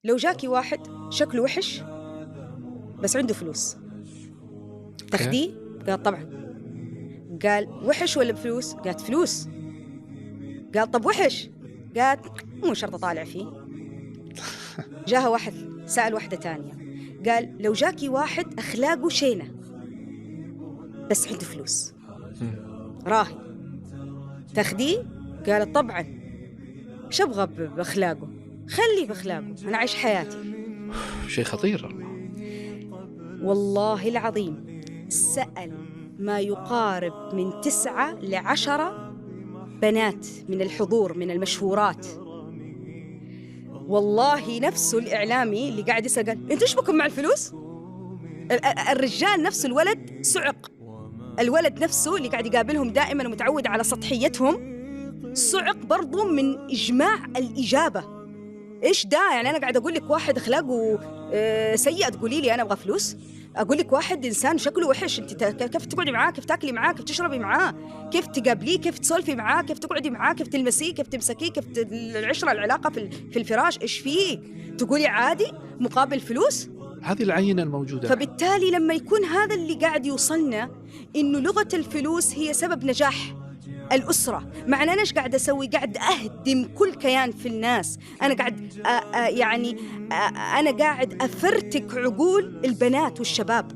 لو جاكي واحد شكله وحش بس عنده فلوس تاخديه؟ قال طبعا. قال وحش ولا بفلوس؟ قالت فلوس. قال طب وحش؟ قالت مو شرط أطالع فيه. جاها واحد سأل واحدة تانية قال لو جاكي واحد أخلاقه شينة بس عنده فلوس راهي تاخديه؟ قالت طبعا. ايش أبغى بأخلاقه؟ خلي بأخلاقه، أنا عايش حياتي. شيء خطير والله العظيم سأل ما يقارب من 9 ل10 بنات من الحضور من المشهورات. والله نفسه الإعلامي اللي قاعد يسأل قال انتوا ايش بكم مع الفلوس؟ الرجال نفسه الولد صعق. الولد نفسه اللي قاعد يقابلهم دائما ومتعود على سطحيتهم صعق برضو من إجماع الإجابة. إيش ده؟ يعني أنا قاعد أقول لك واحد أخلاقه سيء تقولي لي أنا أبغى فلوس؟ أقول لك واحد إنسان شكله وحش أنت كيف تقعدي معاه؟ كيف تاكلي معاه؟ كيف تشربي معاه؟ كيف تقابليه؟ كيف تسولفي معاه؟ كيف تقعدي معاه؟ كيف تلمسيه؟ كيف تمسكيه؟ كيف العشرة العلاقة في الفراش؟ إيش فيه؟ تقولي عادي مقابل فلوس؟ هذه العينة الموجودة. فبالتالي لما يكون هذا اللي قاعد يوصلنا إنه لغة الفلوس هي سبب نجاح الأسرة، معنى أنا إيش قاعد أسوي؟ قاعد أهدم كل كيان في الناس. أنا قاعد أنا قاعد أفرتك عقول البنات والشباب.